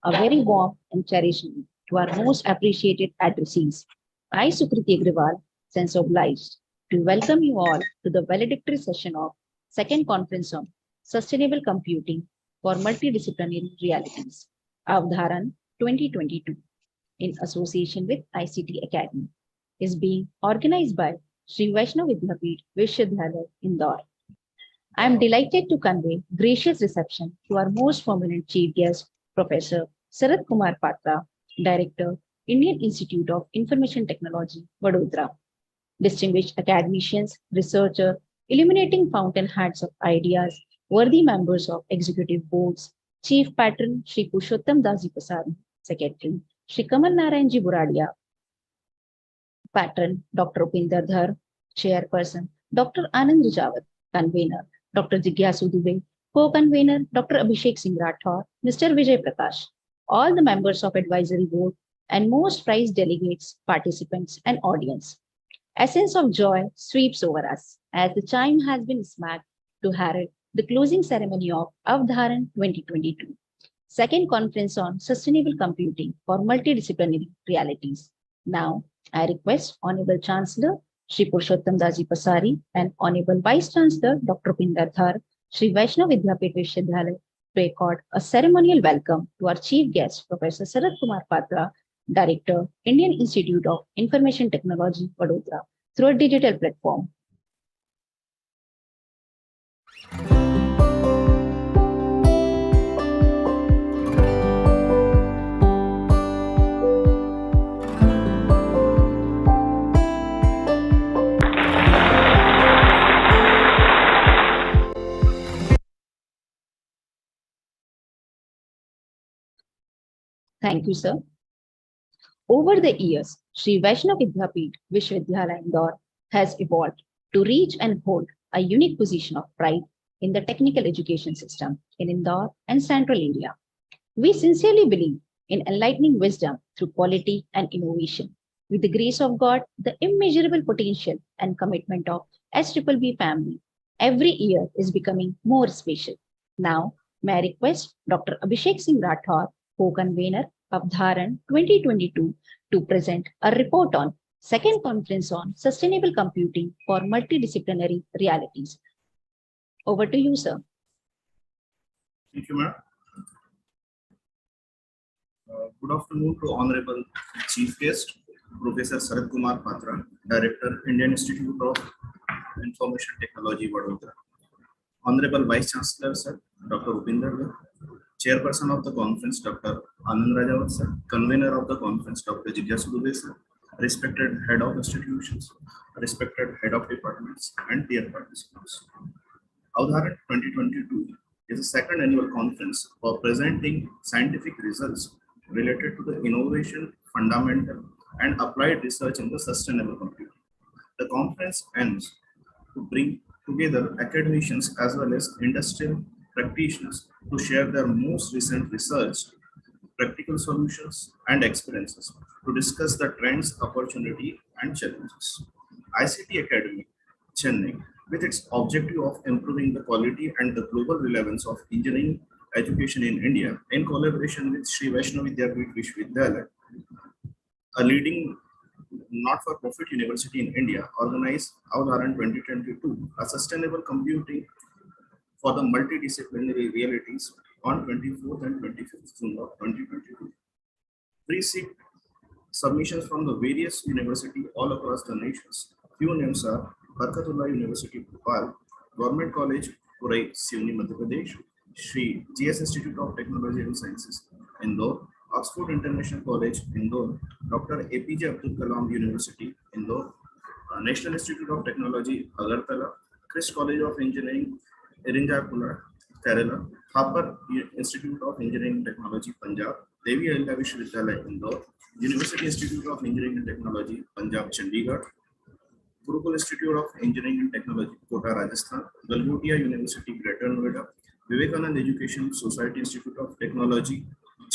A very warm and cherished to our most appreciated addressees. I, Sukriti Agrawal, sense obliged to welcome you all to the valedictory session of Second Conference on Sustainable Computing for Multidisciplinary Realities, AVDHARAN 2022, in association with ICT Academy, is being organized by Sri Vaishnav Vidyapeeth Vishyadhyalaya, Indore. I am delighted to convey gracious reception to our most prominent chief guest, Professor Sarath Kumar Patra, Director, Indian Institute of Information Technology, Vadodara. Distinguished academicians, researchers, illuminating fountainheads of ideas, worthy members of executive boards, Chief Patron Sri Purushottam Dasi Pasari, Secretary Sri Kamal Narayanji Buradia, Patron Dr. Upinder Dhar, Chairperson Dr. Anand Rijawat, Convener Dr. Jigyasu Dubey, Co-Convener Dr. Abhishek Singh Rathore, Mr. Vijay Prakash, all the members of Advisory Board, and most prized delegates, participants, and audience. A sense of joy sweeps over us as the chime has been smacked to herald the closing ceremony of AVDHARAN 2022, Second Conference on Sustainable Computing for Multidisciplinary Realities. Now, I request Honorable Chancellor Shri Purushottam Dasi Pasari and Honorable Vice Chancellor Dr. Upinder Dhar, Sri Vaishnav Vidyapeeth Vishyadhyalaya, to accord a ceremonial welcome to our chief guest, Professor Sarath Kumar Patra, Director, Indian Institute of Information Technology, Vadodara, through a digital platform. Thank you, sir. Over the years, Sri Vaishnav Vidyapeeth Vishyadhyalaya, Indore has evolved to reach and hold a unique position of pride in the technical education system in Indore and Central India. We sincerely believe in enlightening wisdom through quality and innovation. With the grace of God, the immeasurable potential and commitment of SBB family every year is becoming more special. Now, may I request Dr. Abhishek Singh Rathore, co-convener of AVDHARAN 2022, to present a report on Second Conference on Sustainable Computing for Multidisciplinary Realities. Over to you, sir. Thank you, ma'am. Good afternoon to Honorable Chief Guest, Professor Sarath Kumar Patra, Director, Indian Institute of Information Technology, Vadodara. Honorable Vice Chancellor, Sir, Dr. Upinder Dhar, Chairperson of the conference, Dr. Anand Rijawat, Sir, Convener of the conference, Dr. Jigyasu Dubey, Sir, respected Head of Institutions, respected Head of Departments, and dear participants. AVDHARAN 2022 is the second annual conference for presenting scientific results related to the innovation, fundamental, and applied research in the sustainable computing. The conference aims to bring together academicians as well as industrial practitioners to share their most recent research, practical solutions, and experiences to discuss the trends, opportunity, and challenges. ICT Academy, Chennai, with its objective of improving the quality and the global relevance of engineering education in India, in collaboration with Sri Vaishnav Vidyapeeth Vishyadhyalaya, a leading not-for-profit university in India, organized AVDHARAN 2022, a sustainable computing for the multidisciplinary realities on 24th and 25th June of 2022. Pre-seed submissions from the various universities all across the nations. Few names are Barkatullah University, Bhopal, Government College, Purai, Siuni, Madhya Pradesh, Sri GS Institute of Technology and Sciences, Indore, Oxford International College, Indore, Dr. APJ Abdul Kalam University, Indore, National Institute of Technology, Agartala, Christ College of Engineering, Irinjapura, Kerala, Thapar Institute of Engineering and Technology, Punjab, Devi Ahilya Vishyavithyalaya, Indore, University Institute of Engineering and Technology, Punjab, Chandigarh, Gurukul Institute of Engineering and Technology, Kota, Rajasthan, Galgotia University, Greater Noida, Vivekanand Education Society Institute of Technology,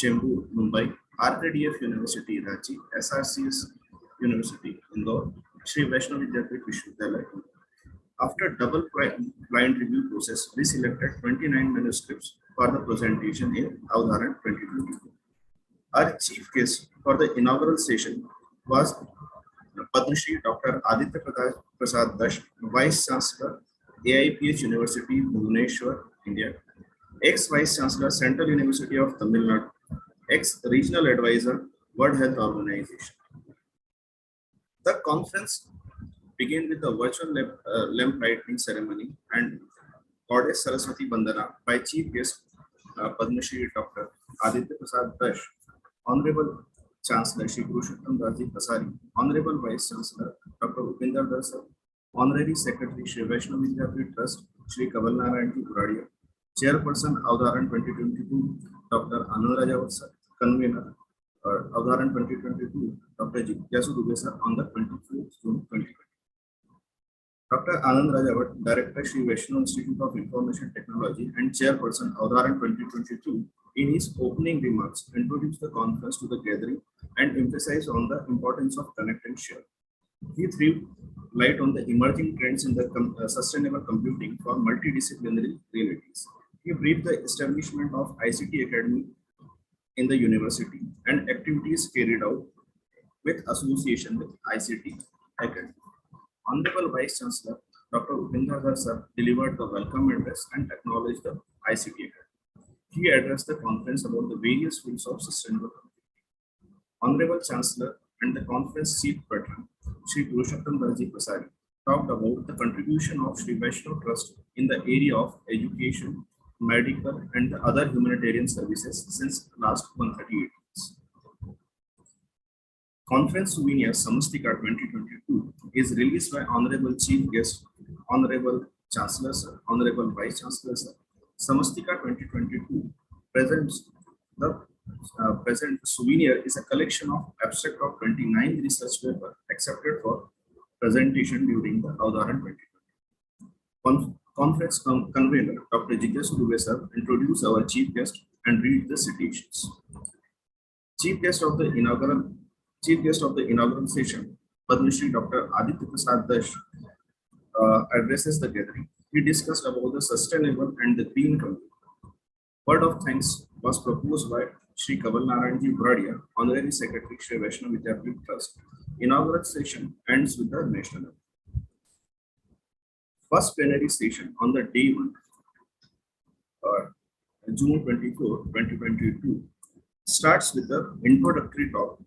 Chembur, Mumbai, RKDF University, Ranchi, SRCS University, Indore, Sri Vaishnav Vidyapeeth Vishyadhyalaya. After double blind review process, we selected 29 manuscripts for the presentation in AVDHARAN 2022. Our chief guest for the inaugural session was Padma Shri Dr. Aditya Prasad Dash, Vice Chancellor, AIPH University, Bhubaneswar, India, ex-Vice Chancellor, Central University of Tamil Nadu, ex-Regional Advisor, World Health Organization. The conference began with the virtual lamp lighting ceremony and Goddess Saraswati Bandana by Chief Guest Padma Shri Dr. Aditya Prasad Dash, Honorable Chancellor Shri Purushottam Daji Pasari, Honorable Vice Chancellor Dr. Upinder Das, Honorary Secretary Shri Vaishnav Vidyapeeth Trust Shri Kaval Narayan Puradia, Chairperson AVDHARAN 2022 Dr. Anand Rajawat, Convener AVDHARAN 2022 Dr. Jigyasu Dubey sir on the 24th June 2020. Dr. Anand Rajawat, Director Shri Vaishnav Institute of Information Technology and Chairperson AVDHARAN 2022, in his opening remarks, introduced the conference to the gathering and emphasized on the importance of connect and share. He threw light on the emerging trends in the sustainable computing for multidisciplinary realities. He briefed the establishment of ICT Academy in the university and activities carried out with association with ICT Academy. Honorable Vice Chancellor Dr. Upinder Das sir delivered the welcome address and acknowledged the ICT Academy. He addressed the conference about the various fields of sustainable computing. Honorable Chancellor and the conference chief patron, Shri Purushottam Daji Pasari, talked about the contribution of Shri Vaishnav Trust in the area of education, medical, and the other humanitarian services since last 138 years. Conference souvenir Samastika 2022 is released by Honorable Chief Guest, Honorable Chancellor Sir, Honorable Vice Chancellor Sir. Samastika 2022 presents the present souvenir is a collection of abstract of 29 research papers accepted for presentation during the AVDHARAN 2020. Conference convener Dr. Jigyasu Dubey sir introduced our chief guest and read the citations. Chief guest of the inaugural session, Padma Shri Dr. Aditya Prasad Dash addresses the gathering. He discussed about the sustainable and the green computing. Word of thanks was proposed by Shri Kaval Narayan Puradia, Honorary Secretary Shri Vaishnav Vidyapeeth Trust. Inaugural session ends with the national anthem. First plenary session on the day 1, June 24, 2022, starts with the introductory talk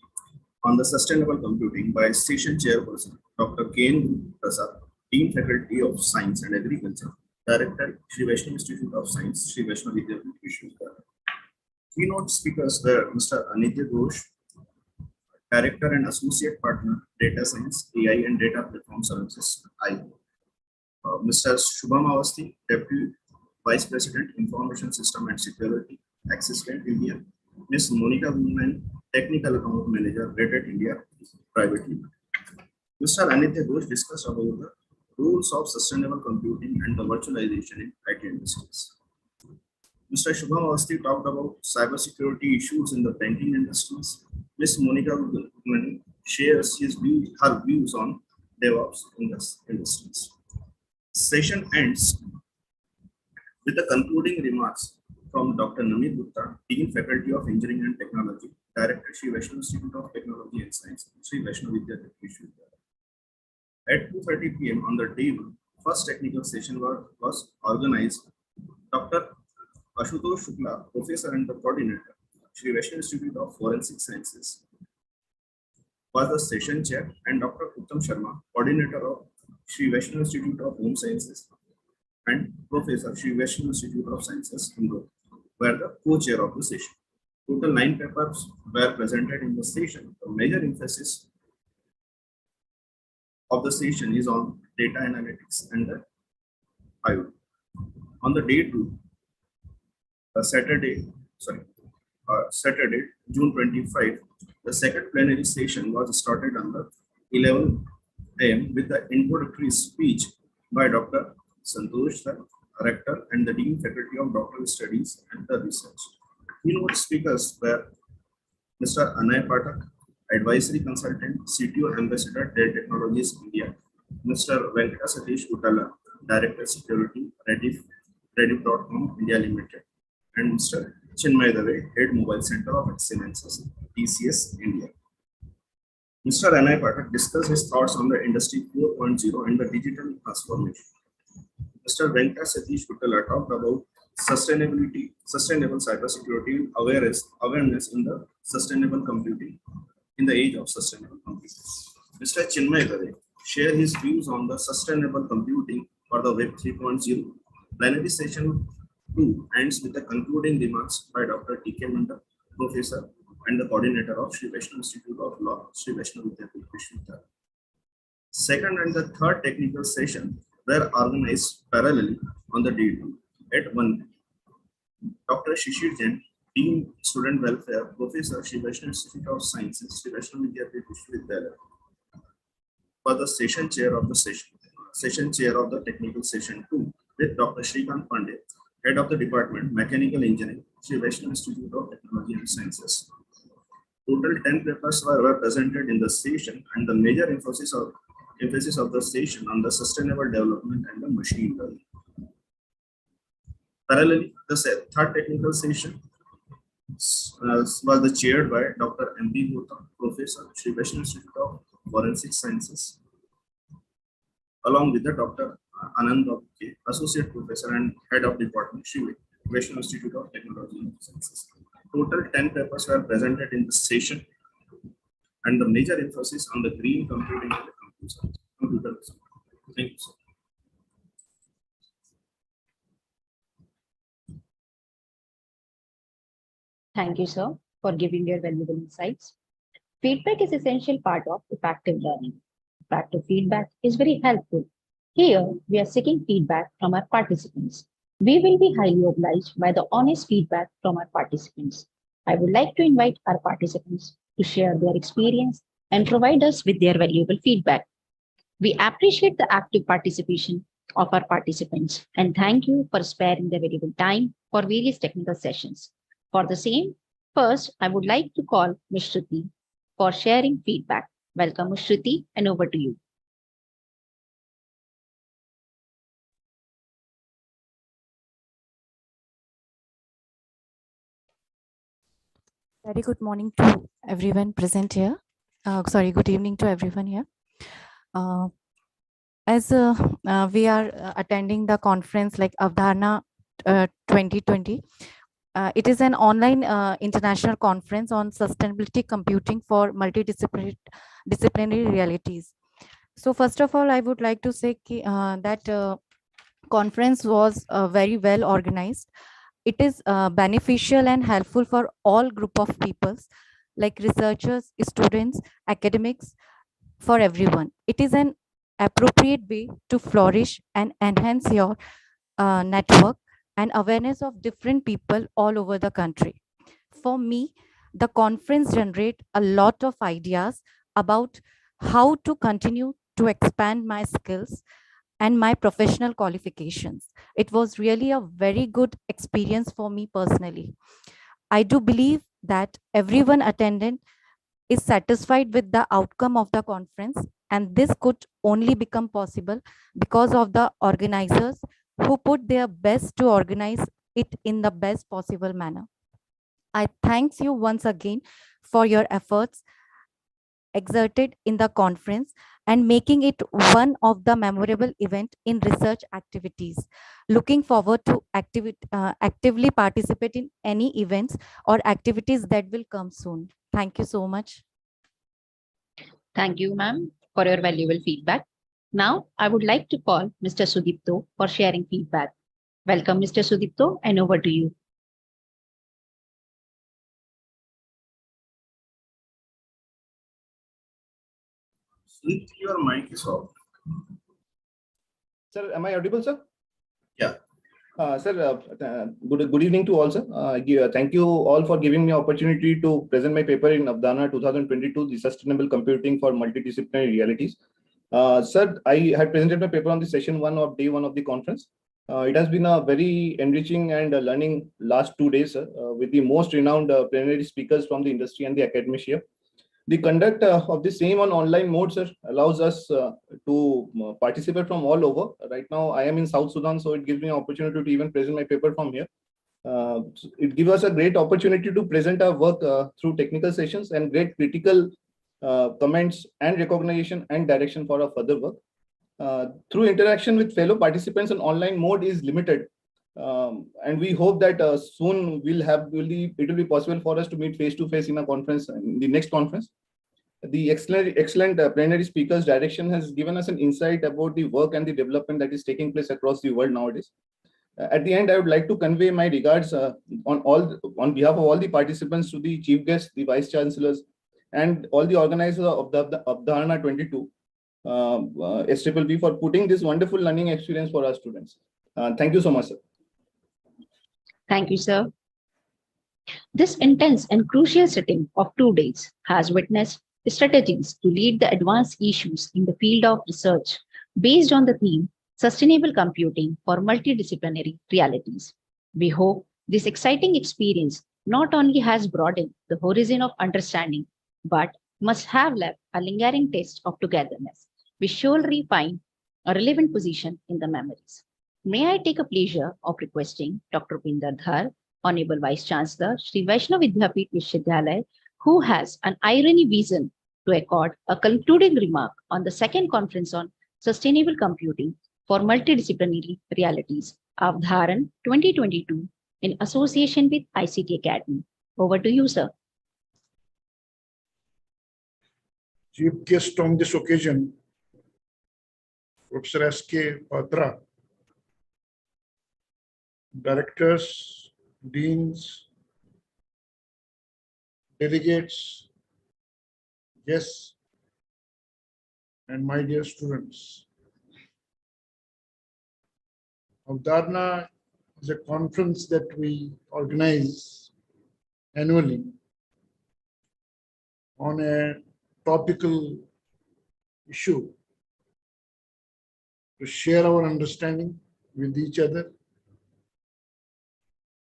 on the sustainable computing by session chairperson Dr. K.N. Prasad, Dean Faculty of Science and Agriculture, Director, Shri Vaishnav Institute of Science, Shri Vaishnav Vidyapeeth Vishwavidhyalaya. Keynote speakers were Mr. Anitya Ghosh, Director and Associate Partner, Data Science, AI and Data Platform Services, Mr. Shubham Awasthi, Deputy Vice President, Information System and Security, Axis Bank India, Ms. Monica Woolman, Technical Account Manager, Red Hat India, Private Limited. Mr. Anitya Ghosh discussed about the rules of sustainable computing and the virtualization in IT industries. Mr. Shubham Awasthi talked about cybersecurity issues in the banking industries. Ms. Monica Woolman shares her views on DevOps industries. Session ends with the concluding remarks from Dr. Namit Gupta, Dean Faculty of Engineering and Technology, Director, Shri Vaishnav Institute of Technology and Science, Shri Vaishnav Vidyapeeth Vishwavidhyalaya. At 2:30 p.m. on the day 1, first technical session was organized. Dr. Ashutosh Shukla, Professor and the Coordinator, Shri Vaishnav Institute of Forensic Sciences, was the session chair, and Dr. Uttam Sharma, Coordinator of Shri Vaishnav Institute of Home Sciences, and Professor Shri Vaishnav Institute of Sciences, Indore, were the co-chair of the session. Total 9 papers were presented in the session. The major emphasis of the session is on data analytics and the IoT. On the day 2, Saturday, June 25, the second plenary session was started on the 11 a.m. with the introductory speech by Dr. Santosh, the Rector and the Dean Faculty of Doctoral Studies and the Research. Keynote speakers were Mr. Anay Pathak, Advisory Consultant, CTO Ambassador, Dell Technologies India, Mr. Venkata Satish Utala, Director Security, Rediff.com India Limited, and Mr. Chinmay Dave, Head Mobile Center of Excellence, TCS India. Mr. N.I. Pathak discussed his thoughts on the Industry 4.0 and the digital transformation. Mr. Venkat Satish Vittala talked about sustainable cybersecurity awareness in the sustainable computing in the age of sustainable computing. Mr. Chinmay Dave shared his views on the sustainable computing for the Web 3.0. Plenary session 2 ends with the concluding remarks by Dr. T.K. Manda, Professor and the coordinator of Sri Vaishnav Institute of Law, Sri Vaishnav Vidyapith Vishwavidyalaya. Second and the third technical session were organized parallelly on the day 2 at 1. Dr. Shishir Jain, Dean Student Welfare, Professor, Sri Vaishnav Institute of Sciences, Sri Vaishnav Vidyapith Vishwavidyalaya, for the session chair of the technical session 2 with Dr. Shrikant Pandey, Head of the Department, Mechanical Engineering, Sri Vaishnav Institute of Technology and Sciences. Total 10 papers were presented in the session, and the major emphasis of the session on the sustainable development and the machine learning. Parallelly, the third technical session was chaired by Dr. M.P. Gautam, Professor, Sri Vaishnav Institute of Forensic Sciences, along with the Dr. Anand K, Associate Professor and Head of Department, Sri Vaishnav Institute of Technology and Sciences. Total 10 papers were presented in the session, and the major emphasis on the green computing and the computer science. Thank you, sir. Thank you, sir, for giving your valuable insights. Feedback is essential part of effective learning. Effective feedback is very helpful. Here, we are seeking feedback from our participants. We will be highly obliged by the honest feedback from our participants. I would like to invite our participants to share their experience and provide us with their valuable feedback. We appreciate the active participation of our participants and thank you for sparing the valuable time for various technical sessions. For the same, first, I would like to call Ms. Shruti for sharing feedback. Welcome, Ms. Shruti, and over to you. Very good morning to everyone present here. Good evening to everyone here. As we are attending the conference like AVDHARAN 2020, it is an online international conference on sustainability computing for multidisciplinary realities. So first of all, I would like to say that conference was very well organized. It is beneficial and helpful for all group of peoples like researchers, students, academics, for everyone. It is an appropriate way to flourish and enhance your network and awareness of different people all over the country. For me, the conference generate a lot of ideas about how to continue to expand my skills and my professional qualifications. It was really a very good experience for me personally. I do believe that everyone attendant is satisfied with the outcome of the conference, and this could only become possible because of the organizers who put their best to organize it in the best possible manner. I thank you once again for your efforts exerted in the conference and making it one of the memorable event in research activities. Looking forward to actively participate in any events or activities that will come soon. Thank you so much. Thank you, ma'am, for your valuable feedback. Now, I would like to call Mr. Sudipto for sharing feedback. Welcome, Mr. Sudipto, and over to you. Sudipto, your mic is off. Sir, am I audible, sir? Yeah. Sir, good evening to all, sir. Thank you all for giving me opportunity to present my paper in AVDHARAN 2022, the Sustainable Computing for Multidisciplinary Realities. Sir, I had presented my paper on the session 1 of day 1 of the conference. It has been a very enriching and learning last 2 days, sir, with the most renowned plenary speakers from the industry and the academia. The conduct of the same on online mode, sir, allows us to participate from all over. Right now, I am in South Sudan, so it gives me an opportunity to even present my paper from here. It gives us a great opportunity to present our work through technical sessions and great critical comments and recognition and direction for our further work. Through interaction with fellow participants, an online mode is limited. And we hope that soon it will be possible for us to meet face to face in a conference, in the next conference. The excellent plenary speaker's direction has given us an insight about the work and the development that is taking place across the world nowadays. At the end, I would like to convey my regards on behalf of all the participants to the chief guests, the vice chancellors, and all the organizers of the AVDHARAN 22 SPPP for putting this wonderful learning experience for our students. Thank you so much, sir. Thank you, sir. This intense and crucial sitting of 2 days has witnessed strategies to lead the advanced issues in the field of research based on the theme Sustainable Computing for Multidisciplinary Realities. We hope this exciting experience not only has broadened the horizon of understanding, but must have left a lingering taste of togetherness, which surely find a relevant position in the memories. May I take a pleasure of requesting Dr. Pinder Dhar, Honorable Vice Chancellor, Shri Vaishnav Vidyapeeth Vishwavidyalaya, who has an irony vision to accord a concluding remark on the second conference on sustainable computing for multidisciplinary realities, AVDHARAN 2022, in association with ICT Academy. Over to you, sir. Chief guest on this occasion, Professor S.K. Patra, directors, deans, delegates, guests, and my dear students. AVDHARAN is a conference that we organize annually on a topical issue to share our understanding with each other,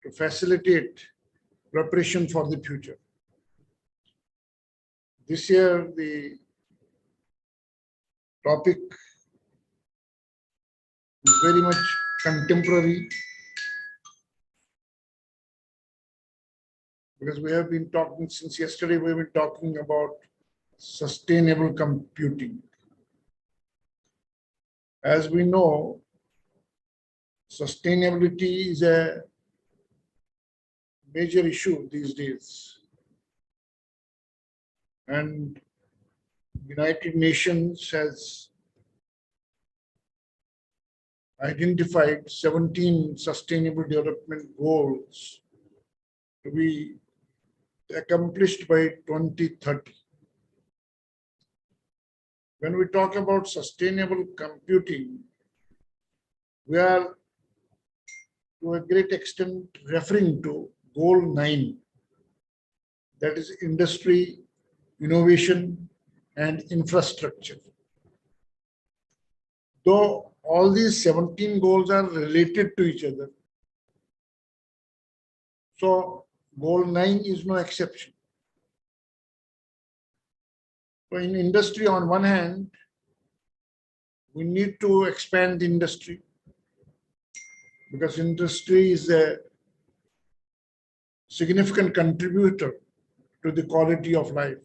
to facilitate preparation for the future. This year, the topic is very much contemporary because we have been talking since yesterday, we have been talking about sustainable computing. As we know, sustainability is a major issue these days. And United Nations has identified 17 sustainable development goals to be accomplished by 2030. When we talk about sustainable computing, we are to a great extent referring to Goal 9, that is industry, innovation, and infrastructure. Though all these 17 goals are related to each other, so Goal 9 is no exception. So in industry, on one hand, we need to expand the industry because industry is a significant contributor to the quality of life.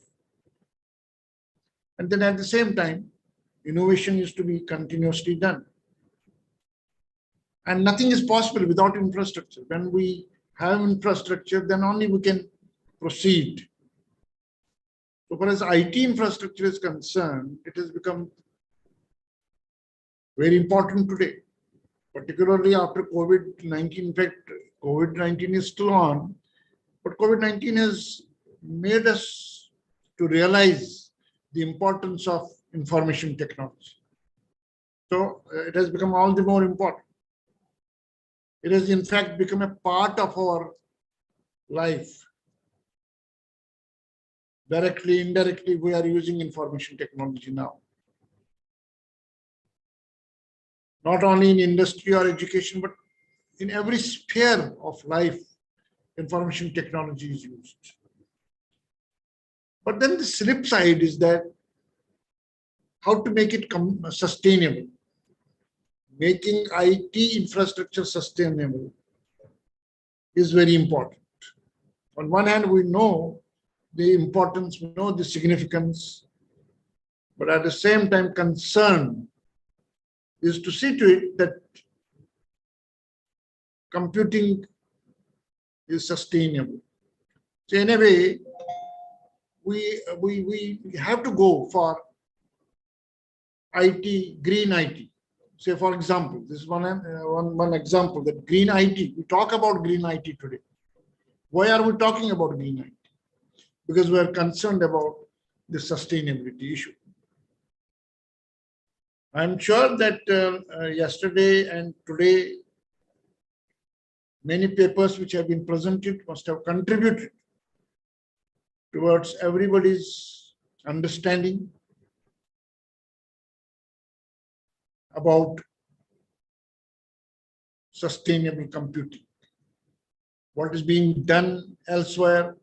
And then at the same time, innovation is to be continuously done. And nothing is possible without infrastructure. When we have infrastructure, then only we can proceed. So far as IT infrastructure is concerned, it has become very important today, particularly after COVID-19. In fact, COVID-19 is still on, but COVID-19 has made us to realize the importance of information technology. So it has become all the more important. It has in fact become a part of our life. Directly, indirectly, we are using information technology now. Not only in industry or education, but in every sphere of life, information technology is used. But then the flip side is that how to make it sustainable. Making IT infrastructure sustainable is very important. On one hand, we know the importance, we know the significance, but at the same time, concern is to see to it that computing is sustainable. So in a way, we have to go for IT, green IT. Say, for example, this is one example, that green IT. We talk about green IT today. Why are we talking about green IT? Because we are concerned about the sustainability issue. I'm sure that yesterday and today, many papers which have been presented must have contributed towards everybody's understanding about sustainable computing. What is being done elsewhere,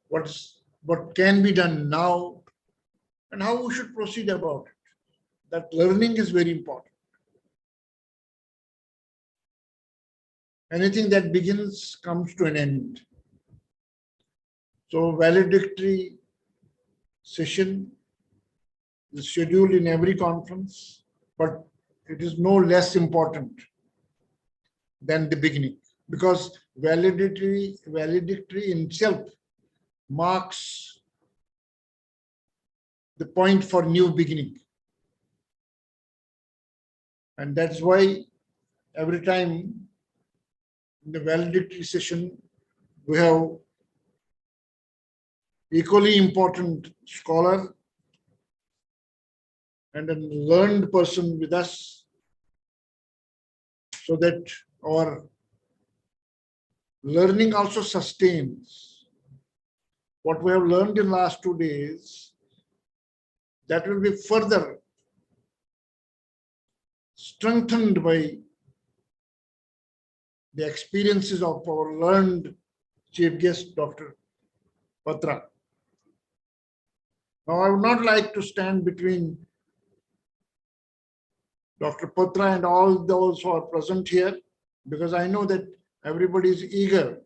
what can be done now, and how we should proceed about it. That learning is very important. Anything that begins comes to an end. So valedictory session is scheduled in every conference, but it is no less important than the beginning, because valedictory in itself marks the point for new beginning. And that's why every time in the valedictory session, we have equally important scholar and a learned person with us, so that our learning also sustains. What we have learned in last 2 days, that will be further strengthened by the experiences of our learned chief guest, Dr. Patra. Now, I would not like to stand between Dr. Patra and all those who are present here, because I know that everybody is eager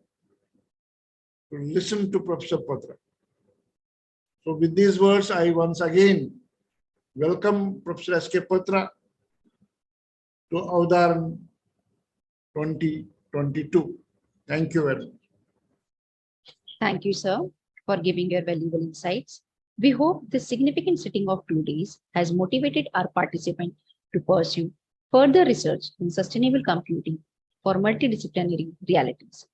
to listen to Professor Patra. So with these words, I once again welcome Professor S.K. Patra to AVDHARAN 2022. Thank you very much. Thank you, sir, for giving your valuable insights. We hope this significant sitting of 2 days has motivated our participants to pursue further research in sustainable computing for multidisciplinary realities.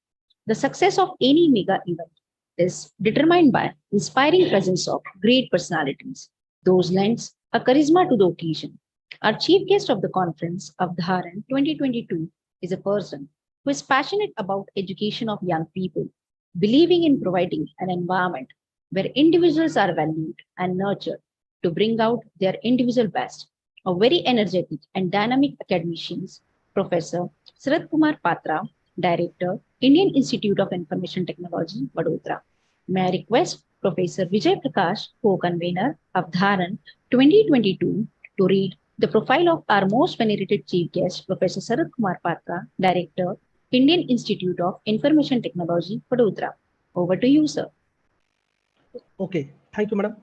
The success of any mega event is determined by inspiring presence of great personalities. Those lends a charisma to the occasion. Our chief guest of the conference of AVDHARAN 2022 is a person who is passionate about education of young people, believing in providing an environment where individuals are valued and nurtured to bring out their individual best. A very energetic and dynamic academician, Professor Sarath Kumar Patra, Director, Indian Institute of Information Technology, Vadodara. May I request Professor Vijay Prakash, co-convener of AVDHARAN 2022, to read the profile of our most venerated chief guest, Professor Sarath Kumar Patra, Director, Indian Institute of Information Technology, Vadodara. Over to you, sir. Okay, thank you, madam.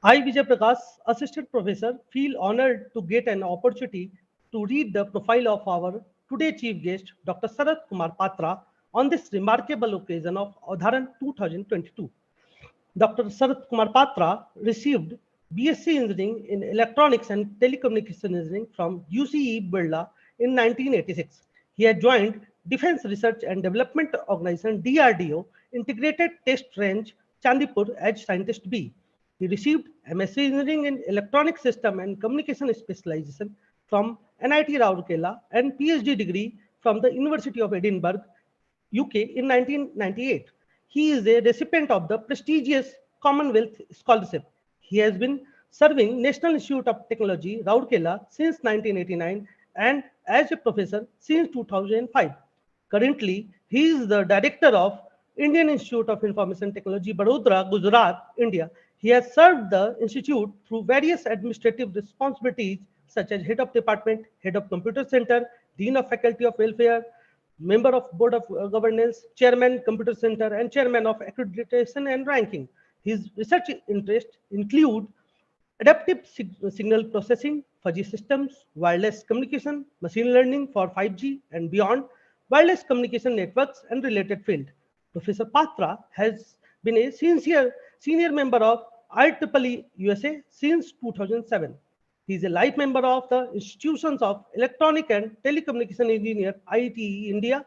I, Vijay Prakash, Assistant Professor, feel honored to get an opportunity to read the profile of our today's chief guest, Dr. Sarath Kumar Patra, on this remarkable occasion of AVDHARAN 2022. Dr. Sarath Kumar Patra received BSc Engineering in Electronics and Telecommunication Engineering from UCE Birla in 1986. He had joined Defense Research and Development Organization DRDO Integrated Test Range, Chandipur as Scientist B. He received MSc Engineering in Electronic System and Communication Specialization from NIT Rourkela and PhD degree from the University of Edinburgh, UK in 1998. He is a recipient of the prestigious Commonwealth Scholarship. He has been serving National Institute of Technology, Rourkela since 1989 and as a professor since 2005. Currently, he is the director of Indian Institute of Information Technology, Vadodara, Gujarat, India. He has served the institute through various administrative responsibilities such as Head of Department, Head of Computer Center, Dean of Faculty of Welfare, member of Board of Governance, Chairman, Computer Center, and Chairman of Accreditation and Ranking. His research interests include adaptive signal processing, fuzzy systems, wireless communication, machine learning for 5G and beyond, wireless communication networks, and related field. Professor Patra has been a senior member of IEEE USA since 2007. He is a life member of the Institutions of Electronic and Telecommunication Engineer, IETE India,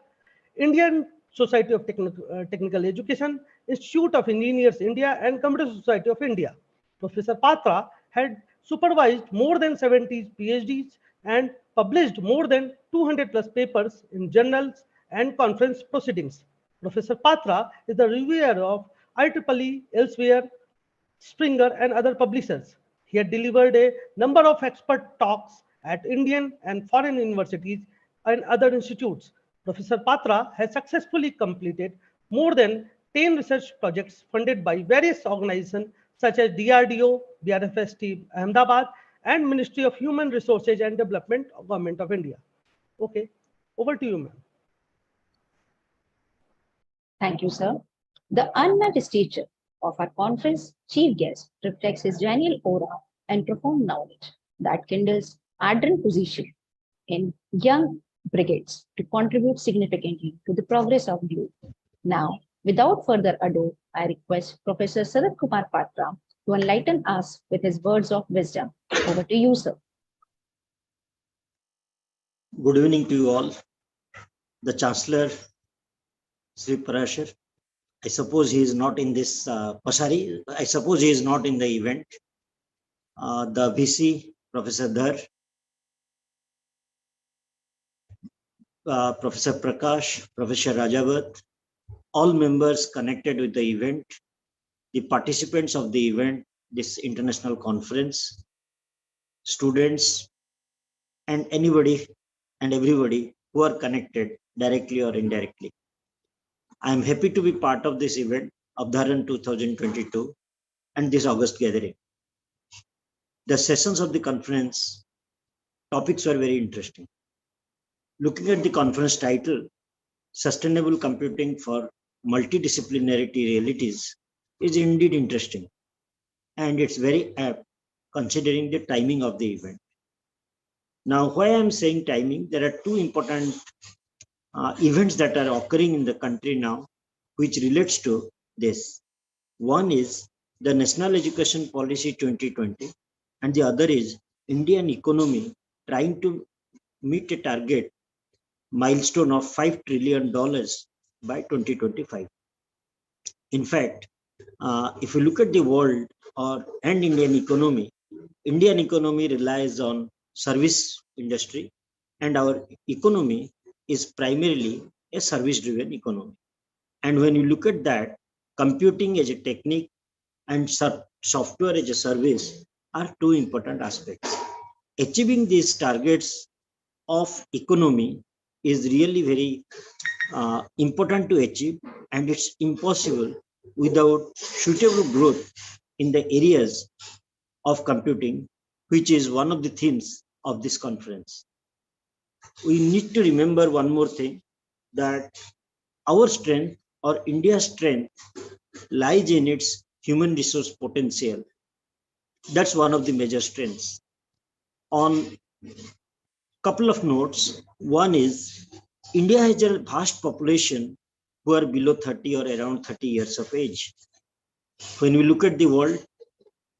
Indian Society of Technical Education, Institute of Engineers India, and Computer Society of India. Professor Patra had supervised more than 70 PhDs and published more than 200 plus papers in journals and conference proceedings. Professor Patra is the reviewer of IEEE elsewhere, Springer, and other publishers. He had delivered a number of expert talks at Indian and foreign universities and other institutes. Professor Patra has successfully completed more than 10 research projects funded by various organizations such as DRDO, BRFST Ahmedabad, and Ministry of Human Resources and Development, Government of India. Okay, over to you, ma'am. Thank you, sir. The unmatched stature of our conference chief guest reflects his genial aura and profound knowledge that kindles ardent position in young brigades to contribute significantly to the progress of youth. Now, without further ado, I request Professor Sarat Kumar Patra to enlighten us with his words of wisdom. Over to you, sir. Good evening to you all. The Chancellor, Sri Parashar, I suppose he is not in this, Pasari, I suppose he is not in the event. The VC, Professor Dhar, Professor Prakash, Professor Rajavat, all members connected with the event, the participants of the event, this international conference, students, and anybody and everybody who are connected directly or indirectly. I am happy to be part of this event, AVDHARAN 2022, and this August gathering. The sessions of the conference topics were very interesting. Looking at the conference title, Sustainable Computing for Multidisciplinary Realities, is indeed interesting. And it's very apt considering the timing of the event. Now, why I'm saying timing, there are two important events that are occurring in the country now, which relates to this. One is the National Education Policy 2020, and the other is Indian economy trying to meet a target milestone of $5 trillion by 2025. In fact, if you look at the world and Indian economy relies on service industry, and our economy is primarily a service-driven economy. And when you look at that, computing as a technique and software as a service are two important aspects. Achieving these targets of economy is really very important to achieve, and it's impossible without suitable growth in the areas of computing, which is one of the themes of this conference. We need to remember one more thing, that our strength or India's strength lies in its human resource potential. That's one of the major strengths. On couple of notes, one is India has a vast population who are below 30 or around 30 years of age. When we look at the world,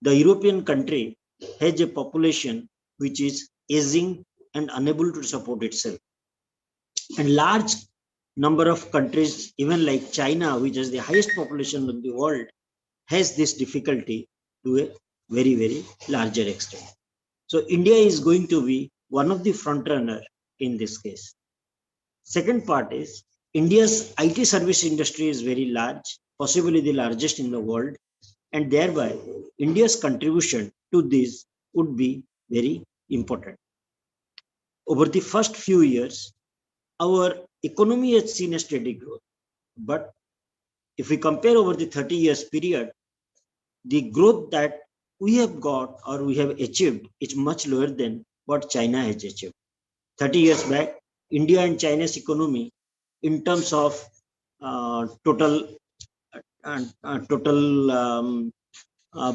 the European country has a population which is aging and unable to support itself. And large number of countries, even like China, which has the highest population in the world, has this difficulty to a very, very larger extent. So India is going to be one of the front runner in this case. Second part is India's IT service industry is very large, possibly the largest in the world, and thereby India's contribution to this would be very important. Over the first few years, our economy has seen a steady growth, but if we compare over the 30 years period, the growth that we have got or we have achieved is much lower than what China has achieved. 30 years back, India and China's economy in terms of total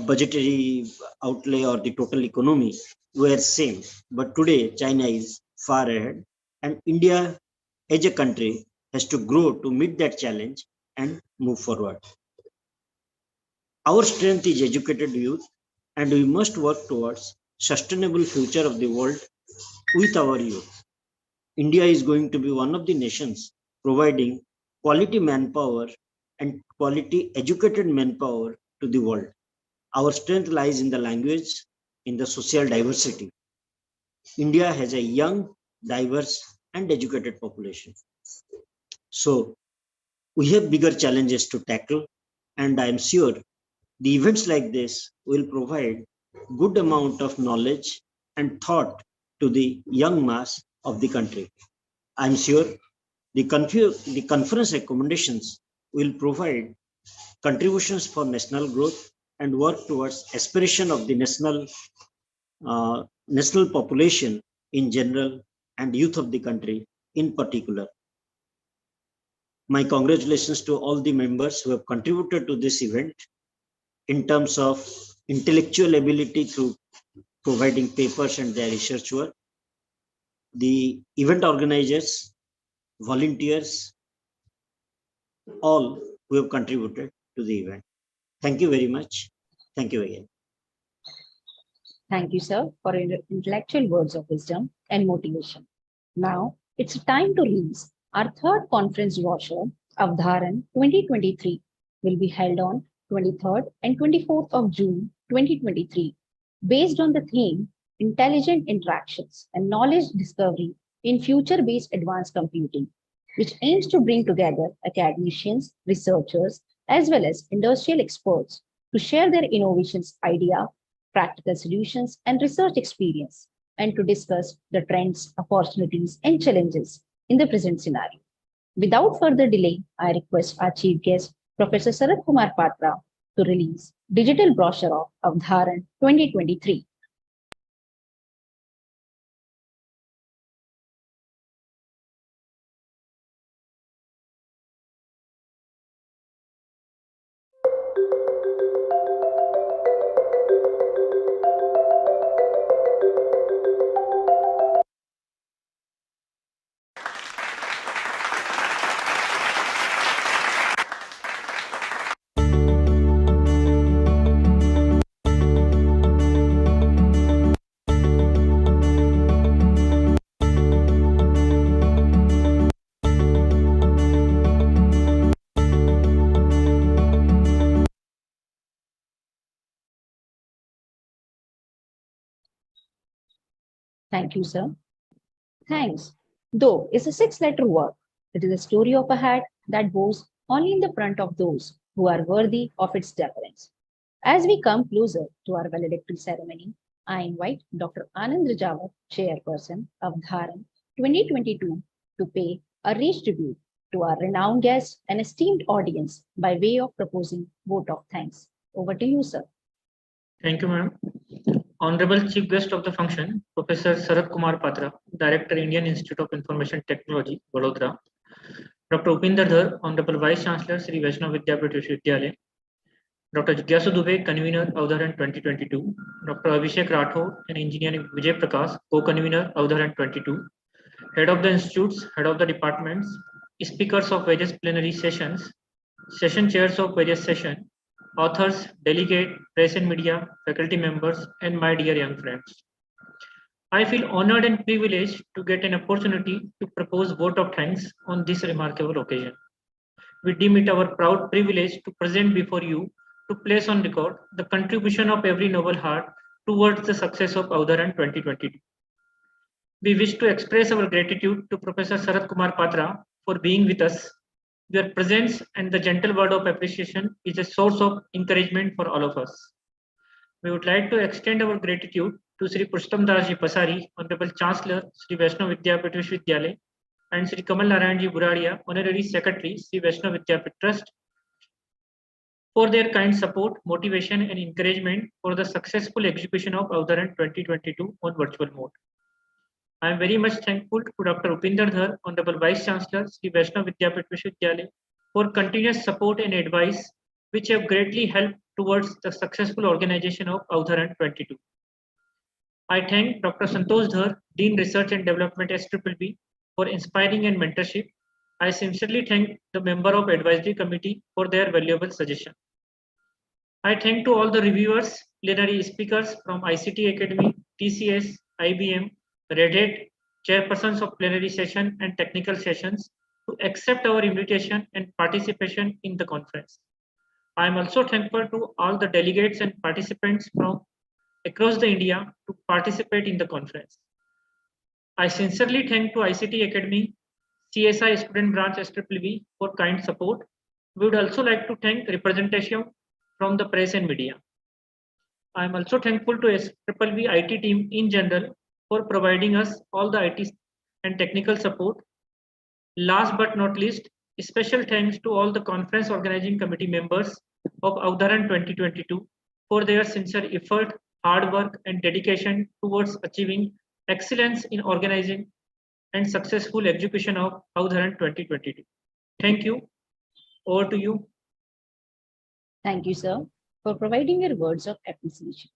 budgetary outlay or the total economy were same. But today China is far ahead, and India as a country has to grow to meet that challenge and move forward. Our strength is educated youth, and we must work towards sustainable future of the world with our youth. India is going to be one of the nations providing quality manpower and quality educated manpower to the world. Our strength lies in the language, in the social diversity. India has a young, diverse, and educated population. So we have bigger challenges to tackle, and I am sure the events like this will provide good amount of knowledge and thought to the young mass of the country. I am sure the conference recommendations will provide contributions for national growth and work towards aspiration of the national population in general and youth of the country in particular. My congratulations to all the members who have contributed to this event in terms of intellectual ability through providing papers and their research work, the event organizers, volunteers, all who have contributed to the event. Thank you very much. Thank you again. Thank you, sir, for your intellectual words of wisdom and motivation. Now, it's time to release our third conference brochure, AVDHARAN 2023, will be held on 23rd and 24th of June 2023, based on the theme Intelligent Interactions and Knowledge Discovery in Future-Based Advanced Computing, which aims to bring together academicians, researchers, as well as industrial experts to share their innovations, idea, practical solutions, and research experience, and to discuss the trends, opportunities, and challenges in the present scenario. Without further delay, I request our chief guest, Professor Sarath Kumar Patra, to release digital brochure of AVDHARAN 2023. Thank you, sir. Thanks. Though it's a 6-letter word, it is a story of a hat that goes only in the front of those who are worthy of its deference. As we come closer to our valedictory ceremony, I invite Dr. Anand Rajawat, Chairperson of AVDHARAN 2022, to pay a rich tribute to our renowned guests and esteemed audience by way of proposing vote of thanks. Over to you, sir. Thank you, ma'am. Honorable Chief Guest of the function, Professor Sarath Kumar Patra, Director, Indian Institute of Information Technology, Vadodara. Dr. Upinder Dhar, Honorable Vice Chancellor, Sri Vaishnav Vidyapith Vishwavidyalaya. Dr. Jigyasu Dubey, Convener, AVDHARAN 2022. Dr. Abhishek Rathod and Engineering Vijay Prakash, Co-Convener, AVDHARAN 22. Head of the institutes, head of the departments, speakers of various plenary sessions, session chairs of various sessions, authors, delegate, press and media, faculty members, and my dear young friends. I feel honored and privileged to get an opportunity to propose vote of thanks on this remarkable occasion. We deem it our proud privilege to present before you to place on record the contribution of every noble heart towards the success of AVDHARAN 2022. We wish to express our gratitude to Professor Sarath Kumar Patra for being with us. Your presence and the gentle word of appreciation is a source of encouragement for all of us. We would like to extend our gratitude to Sri Pushtam Das Ji Pasari, Honorable Chancellor, Sri Vaishnav Vidyapith Vishwavidyalaya, and Sri Kamal Narayan Ji Buradia, Honorary Secretary, Sri Vaishnav Vidyapith Trust, for their kind support, motivation, and encouragement for the successful execution of AVDHARAN 2022 on virtual mode. I am very much thankful to Dr. Upinder Dhar, Honorable Vice Chancellor, Sri Vaishnav Vidyapit Vishwavidyalaya, for continuous support and advice, which have greatly helped towards the successful organization of AVDHARAN 22. I thank Dr. Santosh Dhar, Dean Research and Development SBBB, for inspiring and mentorship. I sincerely thank the member of Advisory Committee for their valuable suggestion. I thank to all the reviewers, plenary speakers from ICT Academy, TCS, IBM, Red Hat, chairpersons of plenary session and technical sessions to accept our invitation and participation in the conference. I am also thankful to all the delegates and participants from across the India to participate in the conference. I sincerely thank to ICT Academy, CSI Student Branch SBBB for kind support. We would also like to thank representation from the press and media. I am also thankful to SBBB IT team in general for providing us all the IT and technical support. Last but not least, special thanks to all the conference organizing committee members of AVDHARAN 2022 for their sincere effort, hard work and dedication towards achieving excellence in organizing and successful execution of AVDHARAN 2022. Thank you. Over to you. Thank you, sir, for providing your words of appreciation.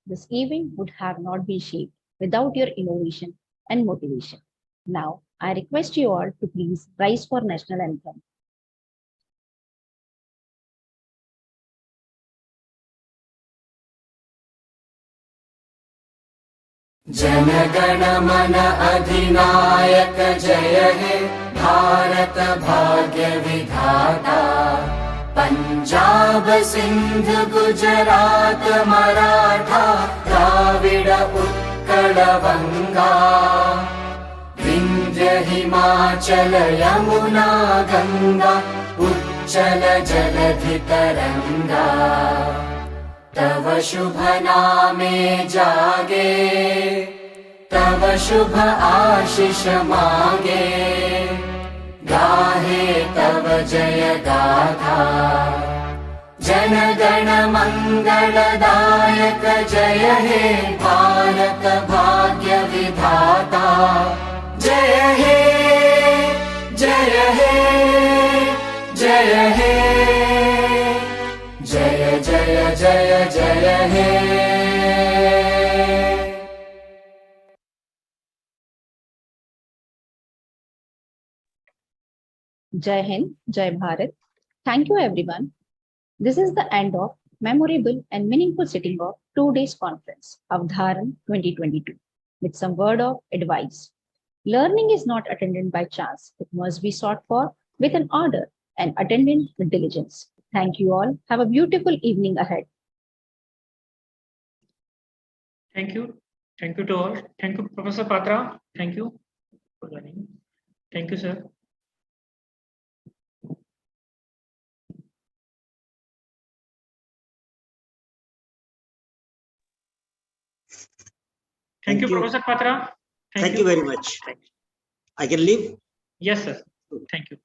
This event would have not been shaped without your innovation and motivation. Now, I request you all to please rise for national anthem. Jana Gana मन अधिनायक जय हे भारत भाग्य विधाता पंजाब सिंध गुजरात मराठा द्राविड उत्कल बंगा विंध्य हिमाचल यमुना गंगा उच्चल जलधि तरंगा तव शुभ नामे जागे तव शुभ आशीष मांगे गाहे तव जय गाथा जन गण मंगलदायक जय हे भारत भाग्य विधाता जय हे जय हे जय हे जय जय जय जय हे Jai Hind, Jai Bharat. Thank you, everyone. This is the end of memorable and meaningful sitting of 2 days conference of AVDHARAN 2022 with some word of advice. Learning is not attended by chance. It must be sought for with an order and attended with diligence. Thank you all. Have a beautiful evening ahead. Thank you. Thank you to all. Thank you, Professor Patra. Thank you for joining. Thank you, sir. Thank you, Professor Patra. Thank you very much. I can leave? Yes, sir. Thank you.